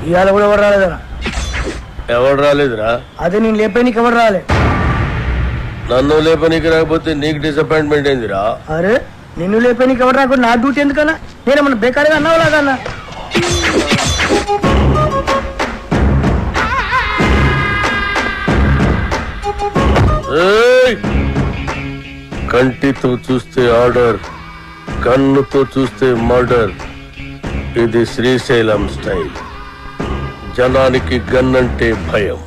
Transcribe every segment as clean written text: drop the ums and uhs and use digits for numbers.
ఇవాళ కూడా ఎవరు రాలేదరా? ఎవరు రాలేదురా? అదే నేను లేపేనికి ఎవరు రాలే. నన్ను లేపనీకి రాకపోతే నీకు డిసప్పాయింట్మెంట్ ఏందిరా? అరే నిన్ను లేపేనికి ఎవరు రాకుండా నా డ్యూటీ ఎందుకన్నా? నేనేమన్నా బేకారీగా అన్నావు లాగన్నా? కంటితో చూస్తే ఆర్డర్, కన్నుతో చూస్తే మర్డర్. ఇది శ్రీశైలం స్టైల్. జనానికి గన్ అంటే భయం,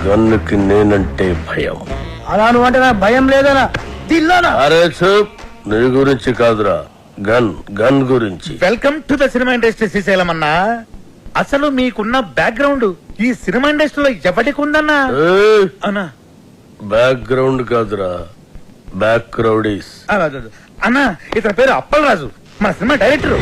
గన్నుకి నేనంటే భయం. అలా నువ్వు అంటే నాకు భయం లేదనా? అరే చూప్, నీ గురించి కాదురా, గన్ గన్ గురించి. Welcome to the cinema industry Srisailam అన్నా. అసలు మీకున్న బ్యాక్గ్రౌండ్ ఈ సినిమా ఇండస్ట్రీలో ఎవరికి ఉందన్నా? అన్నా బ్యాక్గ్రౌండ్ కాదురా, బ్యాక్ క్రౌడీస్. అన్నా ఇతని పేరు అప్పల్ రాజు, మన సినిమా డైరెక్టర్.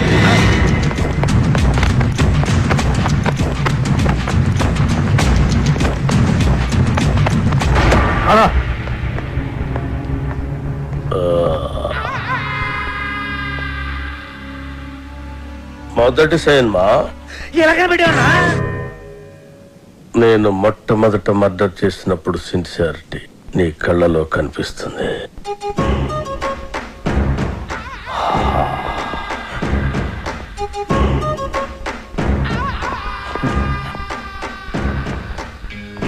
మొదటి సినిమా ఎలాగ పెట్టావన్నా? నేను మొట్టమొదట మర్డర్ చేసినప్పుడు సిన్సియారిటీ నీ కళ్ళలో కనిపిస్తుంది.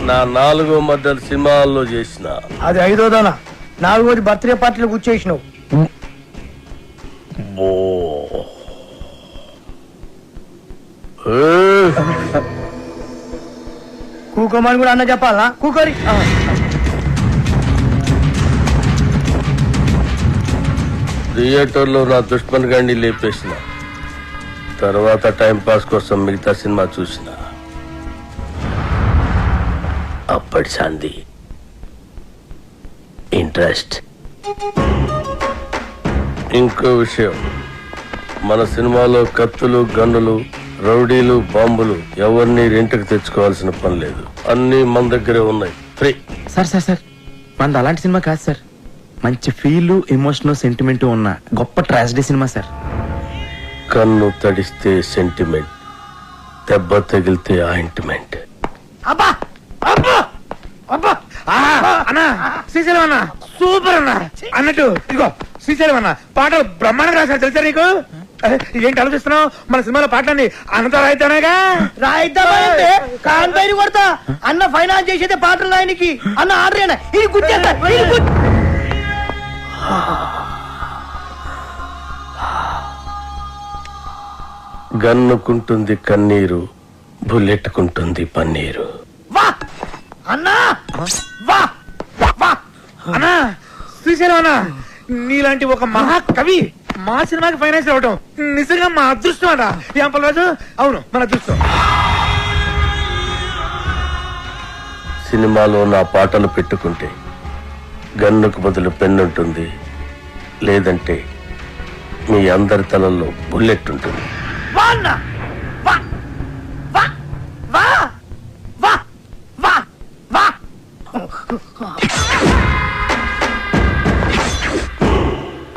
నా 4వ మర్డర్ సినిమాల్లో చేసిన. అది 5వదనా? 4వది బర్త్డే పార్టీలో కూర్చేసినావు. కూకోమని కూడా అన్న చెప్పాలా? కూకోరి. థియేటర్లో నా దుష్మన్ గాండి లేపేసిన తర్వాత టైం పాస్ కోసం మిగతా సినిమా చూసిన. అప్పటి సంది ఇంట్రెస్ట్. ఇంకో విషయం, మన సినిమాలో కత్తులు, గన్నులు, రౌడీలు, బాంబులు ఎవరిని రెంట్కి తెచ్చుకోవాల్సిన పని లేదు. అన్ని మన దగ్గరే ఉన్నాయి, ఫ్రీ. సార్ సార్ సార్ మనది అలాంటి సినిమా కాదు సార్. మంచి ఫీల్, ఎమోషనల్, సెంటిమెంట్ ఉన్న గొప్ప ట్రాజడీ సినిమా సార్. కన్ను తడిస్తే సెంటిమెంట్, దెబ్బ తగిలితే ఆయింట్మెంట్. అబ్బా అబ్బా అబ్బా అన్నా శ్రీశైలం అన్నా సూపర్ అన్నా. అన్నట్టు ఇదిగో శ్రీశైలం అన్న పాటలు బ్రహ్మాండంగా రాశారు తెలుసా నీకు? ఏంటి ఆలోచిస్తున్నావు? మన సినిమాలో పాటలన్నీ అన్నతో రాయితేనేగా. రాయిద్దామంటే కాంపైని కొడతా. అన్న ఫైనాన్స్ చేసేదే పాటలు రాయనికి. అన్న ఆర్డరేనా ఇది గుర్తేస్తా. గన్నుకుంటుంది కన్నీరు, బుల్లెట్టుకుంటుంది పన్నీరు. వా అన్నా వా వా అన్నా శ్రీశైలం అన్నా నీలాంటి ఒక మహాకవి మా సినిమాకి ఫైనాన్స్ అవ్వటం నిజంగా మా అదృష్టం అట. ఏం పర్వాలేదు? అవును మన అదృష్టం. సినిమాలో నా పాటలు పెట్టుకుంటే గన్నుకు బదులు పెన్నుంటుంది, లేదంటే మీ అందరి తలల్లో బుల్లెట్ ఉంటుంది. వా అన్నా వా వా వా వా వా వా.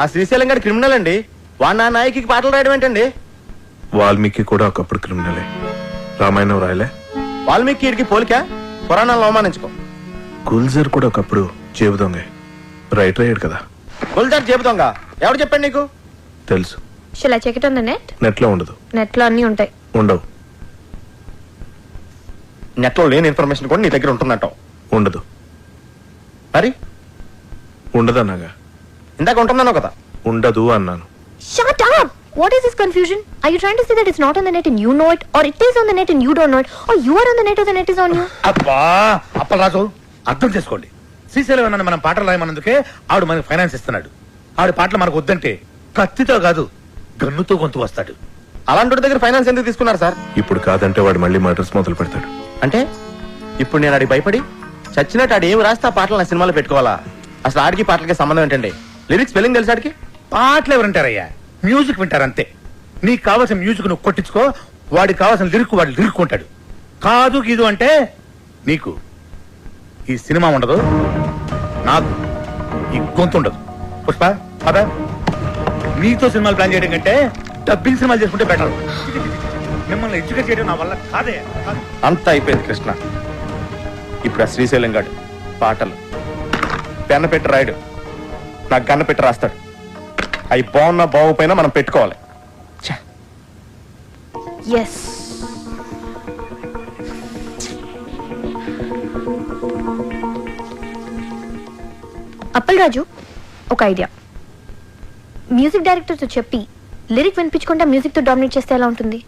ఆ శ్రీశైలం గారి క్రిమినల్ అండి. వాడు నా నాయకి పాటలు రాయడం ఏంటండి? వాల్మీకి కూడా ఒకప్పుడు క్రిమినలే. రామాయణం రాయలే. వాల్మీకి వీడికి పోలిక, పురాణాలను అవమానించుకో. గుల్జర్ కూడా ఒకప్పుడు జేబు దొంగ, రైటర్ అయ్యాడు కదా. గుల్జార్ చెబుతాంగ ఎవడు చెప్పాడు నీకు? తెలుసు. Shall I check it on the net? Net లో ఉండదు. నెట్ లో అన్ని ఉంటాయి. ఉండవు. నెట్ లో లేని ఇన్ఫర్మేషన్ కూడా నీ దగ్గర ఉంటున్నట్టు. ఉండదు. మరి ఉండదన్నాగా. ఇందాక ఉంటుందన్నావు కదా. ఉండదు అన్నాను. Shut up! What is this confusion? Are you trying to say that it's not on the net and you know it, or it is on the net and you don't know it, or you are on the net or the net is on you? అబ్బా అప్పలరాజు అర్థం చేసుకోండి. శ్రీశైలం అన్న మనం పాటలు రాయమన్నందుకే ఆవిడ మనకి finance ఇస్తున్నాడు. ఆవిడ పాటలు మనకు వద్దంటే కత్తితో కాదు గన్నుతో గొంతు వస్తాడు. అలాంటి దగ్గర ఫైనాన్స్ ఎందుకు తీసుకున్నారు సార్? ఇప్పుడు కాదంటే వాడు మళ్ళీ మర్డర్స్ మొదలు పెడతాడు. అంటే ఇప్పుడు నేను ఆడికి భయపడి చచ్చినట్టు ఆడు ఏం రాస్తే ఆ పాటలు నా సినిమాలో పెట్టుకోవాలా? అసలు ఆడికి పాటలకి సంబంధం ఏంటండి? లిరిక్స్ స్పెల్లింగ్ తెలుసు ఆడికి? పాటలు ఎవరంటారయ్యా, మ్యూజిక్ వింటారు అంతే. నీకు కావాల్సిన మ్యూజిక్ నువ్వు కొట్టించుకో, వాడికి కావాల్సిన లిరిక్ వాడు లిరుక్కుంటాడు. కాదు గీదు అంటే నీకు ఈ సినిమా ఉండదు, నాకు ఈ గొంతు ఉండదు. పుష్ప పద, నీతో సినిమాలు ప్లాన్ చేయడం కంటే డబ్బింగ్ సినిమాలు చేసుకుంటే బెటర్. మిమ్మల్ని ఎడ్యుకేట్ చేయడం నా వల్ల కాదే. అంతా అయిపోయింది కృష్ణ. ఇప్పుడు ఆ శ్రీశైలం గాడు పాటలు పెన్న పెట్టి రాయడు, నాకు గన్న పెట్టి రాస్తాడు. అవి బాగున్నా బాగుపోయినా మనం పెట్టుకోవాలి. ఎస్, అప్పల్ రాజు, ఒక ఐడియా. మ్యూజిక్ డైరెక్టర్ తో చెప్పి లిరిక్ వినిపించకుండా మ్యూజిక్ తో డామినేట్ చేస్తే ఎలా ఉంటుంది?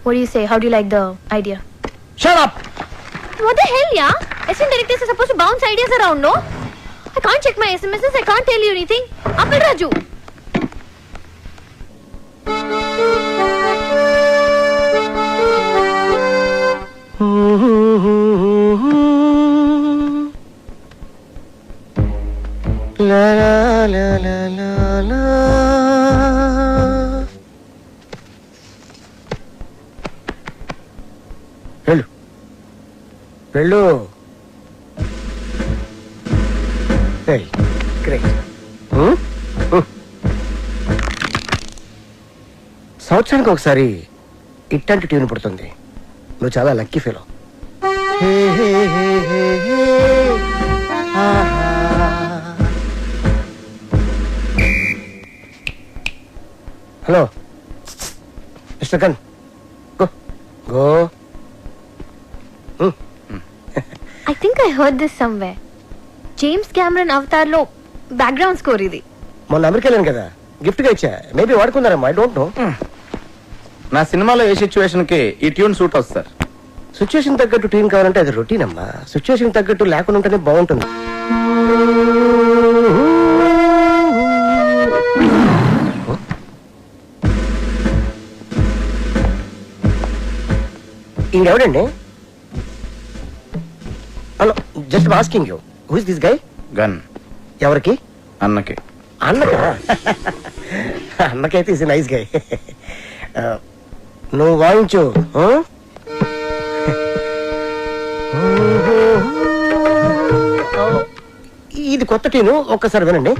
What do you say? How do you like the idea? Shut up! What the hell, yeah? Assistant directors are supposed to bounce ideas around, no? I can't check my SMSs, I can't tell you anything. Appal Raju! La la la la la la. వెళ్ళు వెళ్ళు. Great. సంవత్సరానికి ఒకసారి ఇట్టంటి tune పుడుతుంది. నువ్వు చాలా lucky ఫీలో. Hello mister కన్, go go. I think I heard this somewhere. James Cameron Avatar లో background score ఇది. మొన్న అమెరికా వెళ్ళాను కదా, గిఫ్ట్ గా ఇచ్చా. మేబీ వాడుకున్నారమ్మా, ఐ డోంట్ నో. నా సినిమాలో ఏ సిచ్యువేషన్ కి ఈ ట్యూన్ సూట్ అవుతుంది సార్? సిచ్యువేషన్ తగ్గట్టు ట్యూన్ కావాలంటే అది రొటీన్ అమ్మా. సిచ్యువేషన్ తగ్గట్టు లేకుండా ఉంటేనే బాగుంటుంది. ఇంకెవడండి? Hello, just asking you, who is this guy? Gun ఎవరికి? అన్నకి. అన్నకా? అన్నకైతే ఇస్ నైస్ గై. నువ్వు వాయించు. ఇది కొత్త ట్యూను, ఒక్కసారి వినండి.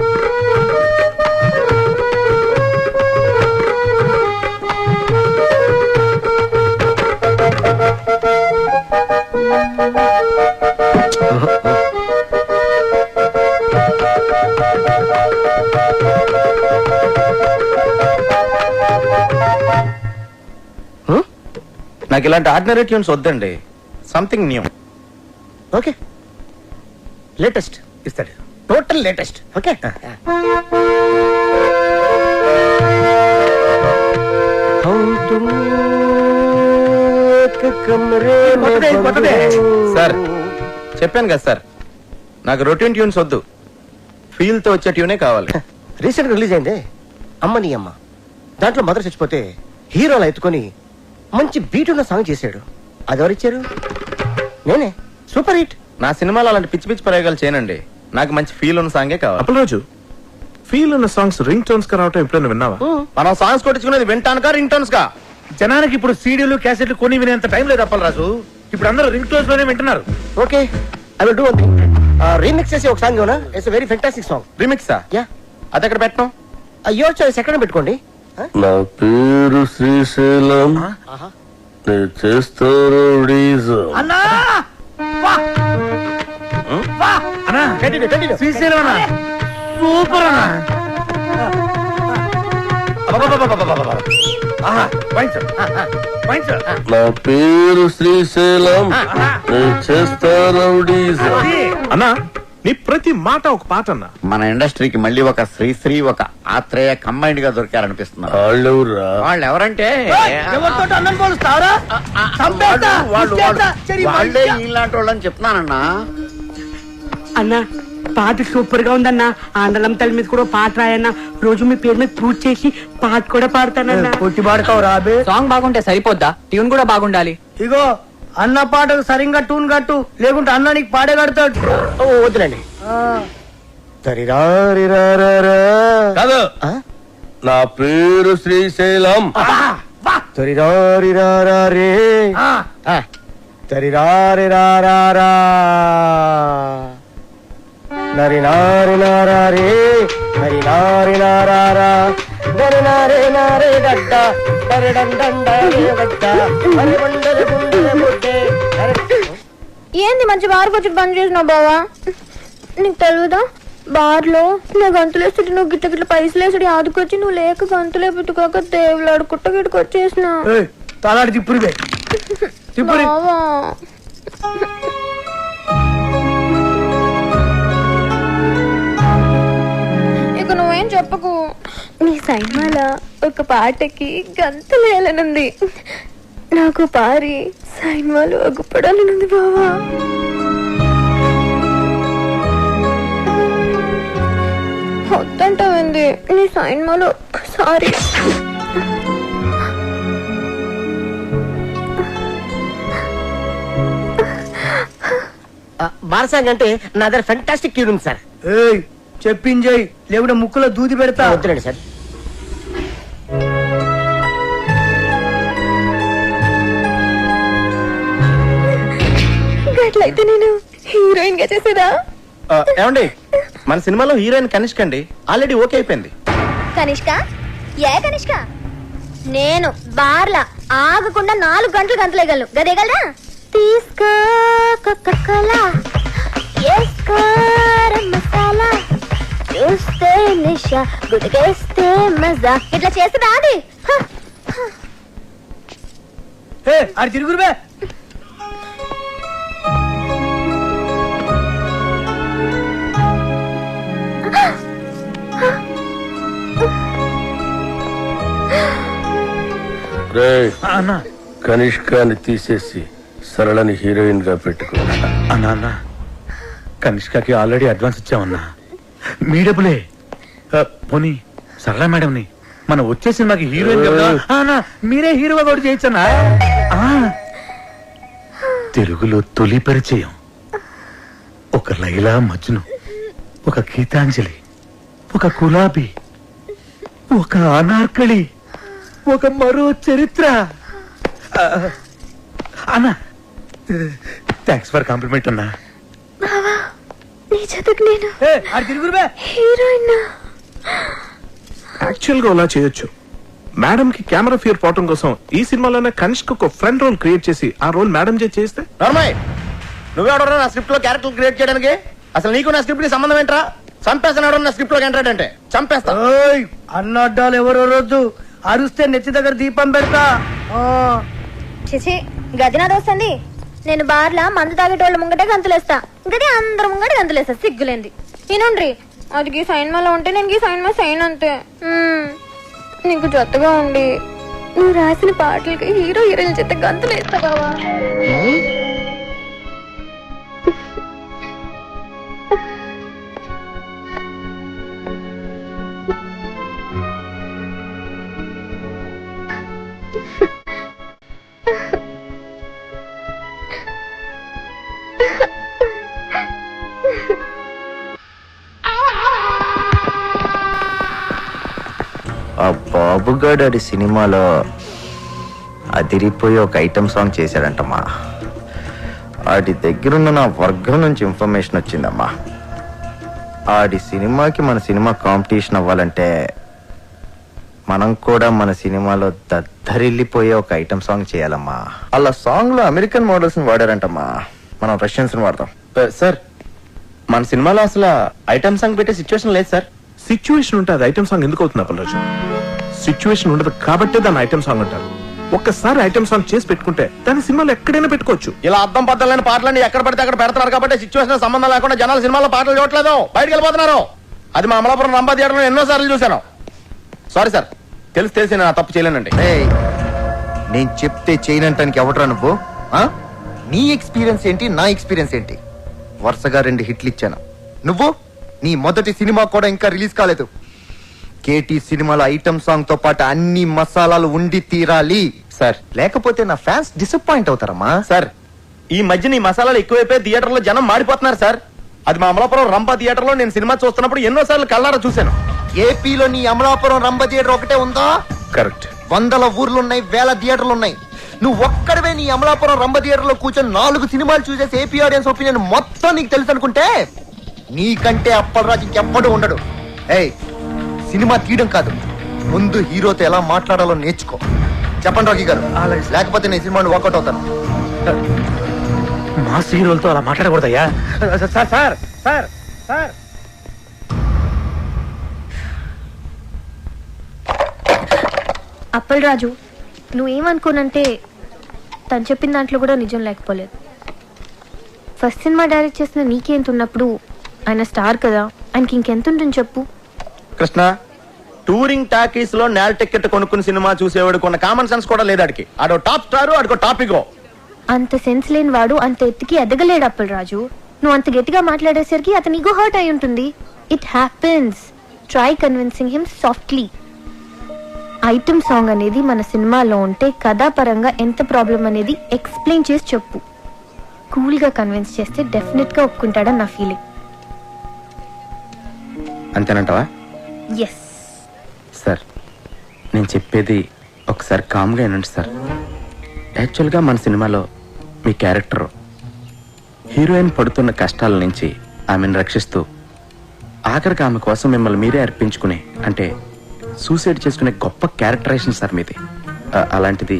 నాకు ఇలాంటి ఆర్డినరీ ట్యూన్స్ వద్దండి, సంథింగ్ న్యూ. ఓకే, లేటెస్ట్ ఇస్తాడు, టోటల్ లేటెస్ట్. ఓకే, సార్ చెప్పాను కదా సార్, నాకు రొటీన్ ట్యూన్స్ వద్దు, ఫీల్ తో వచ్చే ట్యూనే కావాలి. రీసెంట్ గా రిలీజ్ అయింది అమ్మ నీ అమ్మ. దాంట్లో మదర్ చచ్చిపోతే హీరోలు ఎత్తుకొని మంచి బీట్ ఉన్న సాంగ్ చేశాడు. అది ఎవరిచ్చారు? నేనే. Super hit. నా సినిమాలో అలాంటి పిచ్చి పిచ్చి ప్రయోగాలు చేయనండి, నాకు మంచి ఫీల్ ఉన్న సాంగే కావాలి. అప్పల్ రాజు, ఫీల్ ఉన్న సాంగ్స్ రింగ్ టోన్స్ గా రావటం ఎప్పుడైనా విన్నావా? మనం సాంగ్స్ కొట్టించుకునేది వింటానుకా రింగ్ టోన్స్ కా? జనానికి ఇప్పుడు సీడీలు క్యాసెట్లు కొని వినేంత టైం లేదు అప్పల్ రాజు. ఇప్పుడు అందరూ రింగ్ టోన్స్ లోనే వింటున్నారు. Okay, I will do one thing. Remix చేసి ఒక సాంగ్ ఇవ్వనా? It's very fantastic song. రీమిక్సా? యా. అది ఎక్కడ పెట్టడం? యువర్ చాయిస్, ఎక్కడ పెట్టుకోండి. నా పేరు శ్రీశైలం, నేను చేస్తారు అన్నా అన్నా, శ్రీశైలం అన్నా, సూపర్ అన్నా. నా పేరు శ్రీశైలం, నేను చేస్తారు అన్నా నీ ప్రతి మాట ఒక పాట అన్నా. మన ఇండస్ట్రీకి మళ్ళీ ఒక శ్రీశ్రీ ఒక ఆత్రేయ కంబైన్డ్ గా దొరికారనిపిస్తున్నారు. వాళ్ళెవరా? వాళ్ళు ఎవరంటే ఎవరితో అన్నం పోలుస్తావరా? వాళ్ళే ఇలాంటి వాళ్ళని చెప్తున్నానన్నా. అన్నా పాట సూపర్ గా ఉందన్నా. ఆండలం తల్లి మీద కూడా పాట రాయన్నా. రోజు మీ పేరు మీద పూజ చేసి పాట కూడా పాడతానన్నా. కొట్టి పాడతావు రాబే. సాంగ్ బాగుంటే సరిపోద్దా, ట్యూన్ కూడా బాగుండాలి. ఇగో అన్న పాటకు సరిగ్గా టూన్ కట్టు, లేకుంటే అన్న నీకు పాడే కడతాడు. వద్దులండి. కాదు, నా పేరు శ్రీశైలం. తరిరారిరారే తరిరారిరారా నరి నారి నారే నరి నారి నారా నరి నారే నారే గడ్డ నరి డండ గడ్డ నరి గుండె గుండె ముట్టే. ఏంది మంచి బార్ వచ్చి బంద్ చేసినావు బావా? నీకు తెలుగుదా బార్ లో నా గంతులు వేస్తుంటే నువ్వు గిట్ల గిట్ల పైసలు వేసుడు ఆదుకొచ్చి నువ్వు లేక గంతులే పెట్టుకోక దేవులాడు కుట్ట గిట్టుకు వచ్చేసిన తలాడి తిప్పురుగా తిప్పురి. ఇక నువ్వేం చెప్పకు. నీ సైన్మాల ఒక పాటకి గంతులు వేయాలనుంది. నాకు పారి సైన్మాలు అగ్గుపడాలనుంది బావా. వద్దంటావింది నీ సైన్మాలు ఒక్కసారి. బారసాంగ్ అంటే నా దగ్గర ఫెంటాస్టిక్ ట్యూన్ ఉంది సార్. చెప్పించేయి, లేకుంటే ముక్కులో దూది పెడతా. వద్దులండి సార్. అట్లయితే నేను హీరోయిన్ గా చేసేదా? ఏమండి, మన సినిమాలో హీరోయిన్ కనిష్క అండి, ఆల్రెడీ ఓకే అయిపోయింది. కనిష్క? ఏ కనిష్క? నేను బార్లా ఆగకుండా 4 గంటలు గంతలేగలను. గదేగలరా? తీసుకో కోకోకోలా, ఏసుకో మసాలా, చూస్తే నిషా, గుడిగేస్తే మజా. ఇట్లా చేస్తుందా అది? అది తిరుగురుబే. అన్నా, కనిష్కాని తీసేసి సరళని హీరోయిన్ గా పెట్టుకో. అన్నా కనిష్కకి ఆల్రెడీ అడ్వాన్స్ ఇచ్చామన్నా. మీ డబ్బులే. పోనీ సరళ మేడంని మన వచ్చే సినిమాకి హీరోయిన్ మీరే హీరోగా కూడా చేయొచ్చన్నా. తెలుగులో తొలి పరిచయం ఒక లైలా మజ్ను, ఒక గీతాంజలి, ఒక గులాబీ, ఒక అనార్కళి, ఒక మరో చరిత్ర. అన్నా థ్యాంక్స్ ఫర్ కాంప్లిమెంట్ అన్నా. నీ జతకు నేను హీరోయిన్. యాక్చువల్ గా అలా చేయొచ్చు. మేడం కి కెమెరా ఫియర్ పోవటం కోసం ఈ సినిమాలోనే కనిష్క ఒక ఫ్రెండ్ రోల్ క్రియేట్ చేసి ఆ రోల్ మేడం చేస్తే. నార్మల్, నువ్వెవడరా నా స్క్రిప్ట్ లో క్యారెక్టర్ క్రియేట్ చేయడానికి? అసలు నీకు నా స్క్రిప్ట్ కి సంబంధం ఏంట్రా? చంపేస్తాడు నా స్క్రిప్ట్ లో ఎంటర్ అంటే చంపేస్తా. అన్నడ్డాలు ఎవరో రోజు అరుస్తే నెత్తి దగ్గర దీపం పెడతా. చిచి గదినాది వస్తుంది. నేను బార్లా మందు తాగేటోళ్ళ ముంగటే గంతులేస్తా, గది అందరు ముంగట గంతులేస్తా. సిగ్గులేంది. ఈనుండ్రి, అది ఈ సైన్మాలో ఉంటే నేను ఈ సైన్మా సైన్ అంతే. నీకు జొత్తగా ఉండి నువ్వు రాసిన పాటలకి హీరో హీరోయిన్ చేత గంతులేస్తా బావా. ఆ బాబుగాడు అది సినిమాలో అదిరిపోయి ఒక ఐటమ్ సాంగ్ చేశాడంటమ్మా. ఆడి దగ్గరున్న నా వర్గం నుంచి ఇన్ఫర్మేషన్ వచ్చిందమ్మా. ఆడి సినిమాకి మన సినిమా కాంపిటీషన్ అవ్వాలంటే మనం కూడా మన సినిమాలో దద్దరిల్లిపోయే ఒక ఐటమ్ సాంగ్ చేయాలమ్మా. అలా సాంగ్ లో అమెరికన్ మోడల్స్ ని వాడారంటమ్మా, మనం రష్యన్స్ ని వాడతాం. సార్, మన సినిమాలో అసలు ఐటమ్ సాంగ్ పెట్టే సిచ్యువేషన్ లేదు సార్. సిచ్యువేషన్ ఉంటే అది ఐటమ్ సాంగ్ ఎందుకు అవుతుంది అప్పలరాజు? సిచ్యువేషన్ ఉండదు కాబట్టి దాన్ని ఐటమ్ సాంగ్ అంటారు. ఒక్కసారి ఐటమ్ సాంగ్ చేసి పెట్టుకుంటే దాని సినిమాలో ఎక్కడైనా పెట్టుకోవచ్చు. ఇలా అర్థం పద్దలేని పాటలని ఎక్కడ పడితే అక్కడ పెడతారు కాబట్టి సిచ్యువేషన్ సంబంధం లేకుండా జనాలు సినిమాలో పాటలు చూడట్లేదు, బయటకు వెళ్ళిపోతున్నారు. అది మా అమలాపురం రంభా థియేటర్లో ఎన్నో సార్లు చూశాను. సారీ సార్, తెలిసి నేను తప్పు చేయలేనండి. నేను చెప్తే చేయనంటానికి ఎవడరా నువ్వు? నీ ఎక్స్పీరియన్స్ ఏంటి, నా ఎక్స్పీరియన్స్ ఏంటి? వరుసగా 2 హిట్లు ఇచ్చాను. నువ్వు నీ మొదటి సినిమా కూడా ఇంకా రిలీజ్ కాలేదు. కేటీ సినిమాలో ఐటమ్ సాంగ్ తో పాటు అన్ని మసాలాలు ఉండి తీరాలి సార్ లేకపోతే నా ఫ్యాన్స్ డిసప్పాయింట్ అవుతారమ్మా. సార్ ఈ మధ్య నీ మసాలాలు ఎక్కువైపోయి థియేటర్ లో జనం మాడిపోతున్నారు సార్. అది మా అమలాపురం రంపా థియేటర్ లో నేను సినిమా చూస్తున్నప్పుడు ఎన్నోసార్లు కళ్ళారా చూశాను. ఏపీలో నీ అమలాపురం రంభ థియేటర్ ఒకటే ఉందా? కరెక్ట్. 100 ఊర్లున్నాయి, 1000 థియేటర్లు ఉన్నాయి. నువ్వు ఒక్కడవే నీ అమలాపురం రంభ థియేటర్ లో కూర్చొని 4 సినిమాలు చూసేసి ఏపీ ఆడియన్స్ ఒపీనియన్ మొత్తం నీకు తెలుసు అనుకుంటే నీకంటే అప్పలరాజు ఇంకెవ్వడు ఉండడు. ఏయ్, సినిమా తీయడం కాదు, ముందు హీరోతో ఎలా మాట్లాడాలో నేర్చుకో. చెప్పండి రాఘీ గారు, లేకపోతే నేను సినిమాని వాకౌట్ అవుతాను. మాస్ హీరోలతో అలా మాట్లాడకూడదయ్యా. Sir sir sir sir Appalaraju, నువ్వేమనుకోనంటే తను చెప్పిన దాంట్లో కూడా నిజం లేకపోలేదు. ఫస్ట్ సినిమా డైరెక్ట్ చేసిన నీకెంత ఉన్నప్పుడు ఆయన స్టార్ కదా, ఆయనకి ఇంకెంత ఉంటుంది చెప్పు. కృష్ణ, టూరింగ్ టాకీస్ లో నేల టికెట్ కొనుక్కుని సినిమా చూసేవాడు కొన్న కామన్ సెన్స్ కూడా లేదు. ఆడికి ఆడో టాప్ స్టార్, ఆడికో టాపిక్. అంత సెన్స్ లేని వాడు అంత ఎత్తుకి ఎదగలేడు అప్పలరాజు. నువ్వు అంత గట్టిగా మాట్లాడేసరికి అతని ఈగో హర్ట్ అయి ఉంటుంది. It happens. Try convincing him softly. Item song అనేది మన సినిమాలో ఉంటే కథాపరంగా ఎంత ప్రాబ్లం అనేది ఎక్స్ప్లెయిన్ చేసి చెప్పు. కూల్ గా కన్విన్స్ చేస్తే డెఫినెట్ గా ఒప్పుకుంటాడని నా ఫీలింగ్. అంతేనంటావా? ఎస్ సార్, నేను చెప్పేది ఒకసారి కామ్గా వినండి సార్. యాక్చువల్గా మన సినిమాలో మీ క్యారెక్టర్ హీరోయిన్ పడుతున్న కష్టాల నుంచి ఆమెను రక్షిస్తూ ఆఖరికి ఆమె కోసం మిమ్మల్ని మీరే అర్పించుకునే, అంటే సూసైడ్ చేసుకునే గొప్ప క్యారెక్టరైజేషన్ సార్ మీది. అలాంటిది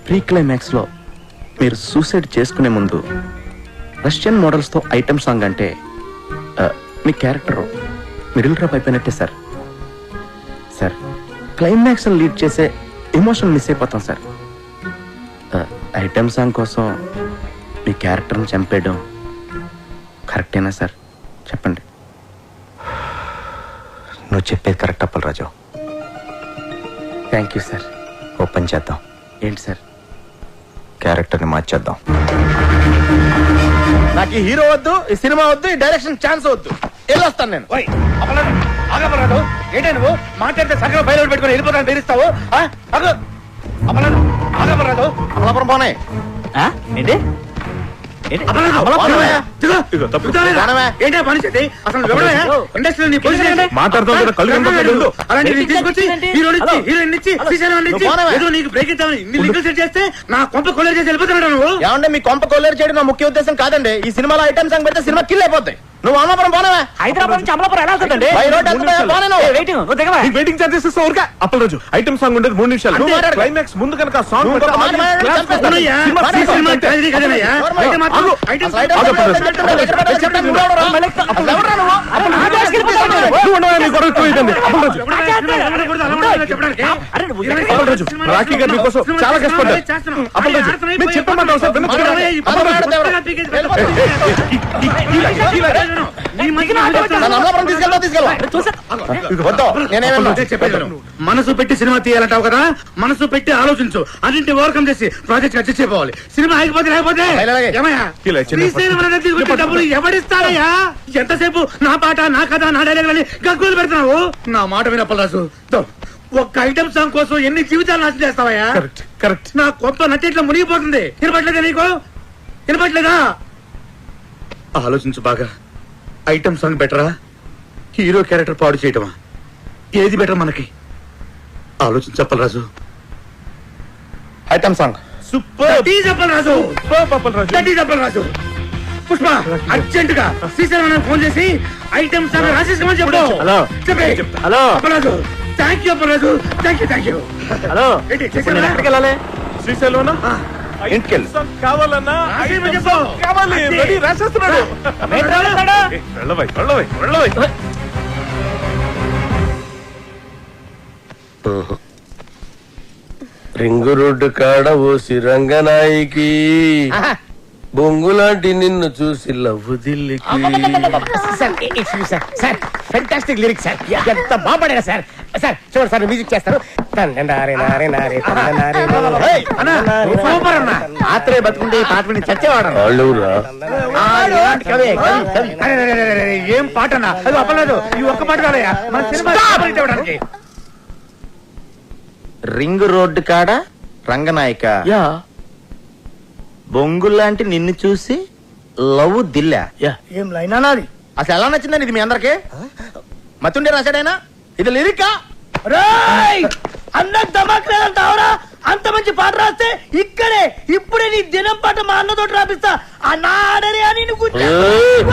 ప్రీ క్లైమాక్స్లో మీరు సూసైడ్ చేసుకునే ముందు రష్యన్ మోడల్స్తో ఐటమ్ సాంగ్ అంటే మీ క్యారెక్టర్ మిడిల్ డ్రాప్ అయిపోయినట్టే సార్. సార్, క్లైమాక్స్ లీడ్ చేసే ఎమోషన్ మిస్ అయిపోతాం సార్. ఐటమ్ సాంగ్ కోసం మీ క్యారెక్టర్ని చంపేయడం కరెక్టేనా సార్? చెప్పండి. నువ్వు చెప్పేది correct Appalaraju. Thank you sir. Open చేద్దాం. ఏంటి సార్? క్యారెక్టర్ని మార్చేద్దాం. నాకు ఈ హీరో వద్దు, ఈ సినిమా వద్దు, ఈ డైరెక్షన్ ఛాన్స్ వద్దు. వెళ్ళొస్తాను నేను. ఆగపరాదు. ఏంటే నువ్వు మాట్లాడితే సగం బయలు పెట్టుకుని వెళ్ళిపోతాను బెదిరిస్తావు? అమలాడు ఆగపరాదు. అమలాపురం పోనే. ఏంటి ఏంటే పని చేసి అసలు ఇండస్ట్రీలో నీ పొజిషన్ అలాంటి తీసుకొచ్చి హీరోయిన్ ఇచ్చి ఏదో నీకు బ్రేక్ ఇచ్చామని ఇన్ని లింకులు సెట్ చేస్తే నా కొంప కొల్లేరు చేసి వెళ్ళిపోతున్నాడు నువ్వు. ఏమంటే మీ కొంప కొల్లేరు చేయడం నా ముఖ్య ఉద్దేశం కాదండి. ఈ సినిమాలో ఐటమ్ సాంగ్ పెడితే సినిమా కిల్ అయిపోతాయి. నువ్వు అమలాపురం పోనవా? హైదరాబాద్ నుంచి అమలాపురం ఎలా వెళ్తుందండి? వెయిటింగ్ చార్జెస్ ఇస్తా ఊరికే. అప్పలరాజు, ఐటమ్ సాంగ్ ఉండేది 3 నిమిషాలు. క్లైమాక్స్ ముందు కనుక సాంగ్ రాఖీ గారు మీకోసం చాలా కష్టపడ్డారు. అప్పలరాజు, మీరు చెప్పమంటావు సార్? మనసు పెట్టి సినిమా తీయాలంటావు కదా, మనసు పెట్టి ఆలోచించు. అన్నింటి ఓవర్కమ్ చేసి ప్రాజెక్ట్ అడ్జస్ట్ అయిపోవాలి. సినిమా ఆగిపోతే లేకపోతే డబ్బులు ఎవరిస్తారయ్యా? ఎంతసేపు నా పాట, నా కథ, నా డైలాగ్ అని గగ్గులు పెడుతున్నావు. నా మాట వినప్పలాసు, ఒక్క ఐటమ్ సాంగ్ కోసం ఎన్ని జీవితాలు నాశనం చేస్తావయ్యా? కరెక్ట్. నా కొత్త నటిట్లో మునిగిపోతుంది. వినపట్లేదా నీకు? వినపట్లేదా? ఆలోచించు బాగా. ఐటమ్ సాంగ్ బెటరా, హీరో క్యారెక్టర్ పాడు చేయటమా? ఏది బెటర్ మనకి? ఆలోచించు Appalaraju. Item song super. Appalaraju Pushpa, urgent గా శ్రీశైలం ఫోన్ చేసి ఐటమ్ సాంగ్ రాసేసుకోమని చెప్పు. Hello Appalaraju. Thank you Appalaraju. Thank you. Hello, ఎక్కడికి వెళ్ళాలి? శ్రీశైలం ఇంటికెళ్ళి కావాలన్నా కావాలి. రెడీ, రాసేస్తున్నాడు. రింగు రోడ్డు కాడ ఓసి రంగనాయికి బొంగులాంటి నిన్ను చూసి లవ్వు దిల్లికి. Fantastic lyrics sir. ఎంత బాగుపడారు సార్. సార్ చూడండి సార్ మ్యూజిక్ చేస్తారు తండనారే నారే నారే తండనారే నారే. ఏయ్, అన్నా, సూపర్ అన్నా. ఆత్రే బతుకుంటే ఈ పాట విని చచ్చేవాడు వాళ్ళెవరా? కవి కవి కవి అరే, అరే, అరే, అరే, ఏం పాట అన్నా అది అప్పలేదు ఈ ఒక్క పాట కాదయ్యా మన సినిమా సూపర్ హిట్ అవ్వడానికి. రింగ్ రోడ్డు కాడ రంగనాయక యా బొంగుల్లాంటి నిన్ను చూసి లవ్ దిల్లా యా ఏం లైన్ అనాది అసలు ఎలా నచ్చిందని ఇది మీ అందరికి మతుండే రాశాడైనా ఇది లిరికా అన్న ధమాక్ లేదంటావురా అంత మంచి పాట రాస్తే ఇక్కడే ఇప్పుడే నీ దినం పాట మా అన్నతోటి రాపిస్తా అన్న ఆడరే అని నువ్వు ఏయ్!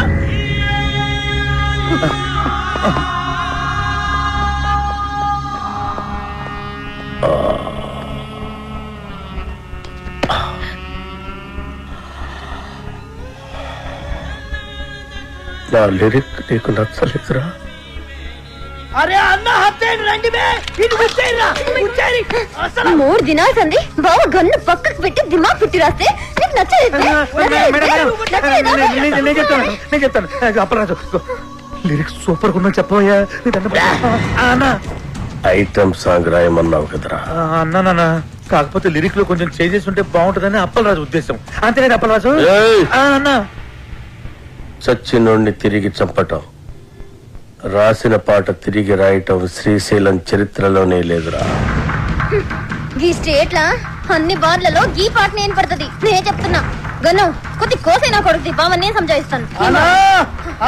నా లిరిక్ నీకు నచ్చలేదురా? అరే అన్న హత్యని రండి బే ఇది ఉచ్చేయరా ఉచ్చేరి అసలు 3 దినాలు సంది బావ గన్ను పక్కకు పెట్టి దిమాగ్ పెట్టి రాస్తే నీకు నచ్చలేదు నేను చెప్తాను అప్పరాజు లిరిక్స్ సూపర్ ఉన్నా చెప్పబోయా అన్నా ఐటమ్ సాంగ్ రాయమన్నావు కదరా? అన్నా కాకపోతే లిరిక్ లో కొంచెం చేంజెస్ ఉంటే బాగుంటుందని అప్పలరాజు ఉద్దేశం అంతేనా అప్పలరాజు ఏయ్! అన్నా చచ్చినోడిని తిరిగి చంపటం, రాసిన పాట తిరిగి రాయటం శ్రీశైలం చరిత్రలోనే లేదురా. ఈ స్టేట్ లా అన్ని బార్లలో ఈ పాట నేను పడుతుంది నేనే చెప్తున్నా గన్ను కొద్ది కోసైనా కొడుకు బావని నేను సంజాయిస్తాను అన్నా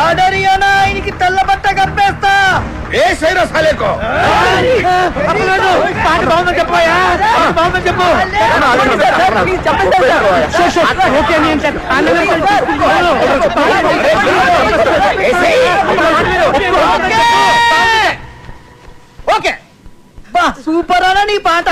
ఆడరి అన్న ఆయనకి తెల్ల బట్ట కప్పేస్తా ఏ సైరా సాలేకో అప్పలరాజు పాట బాగుందని చెప్పబోయా బాగుందని చెప్పు ఓకే నేను ఓకే బా సూపర్ అన్న నీ పాట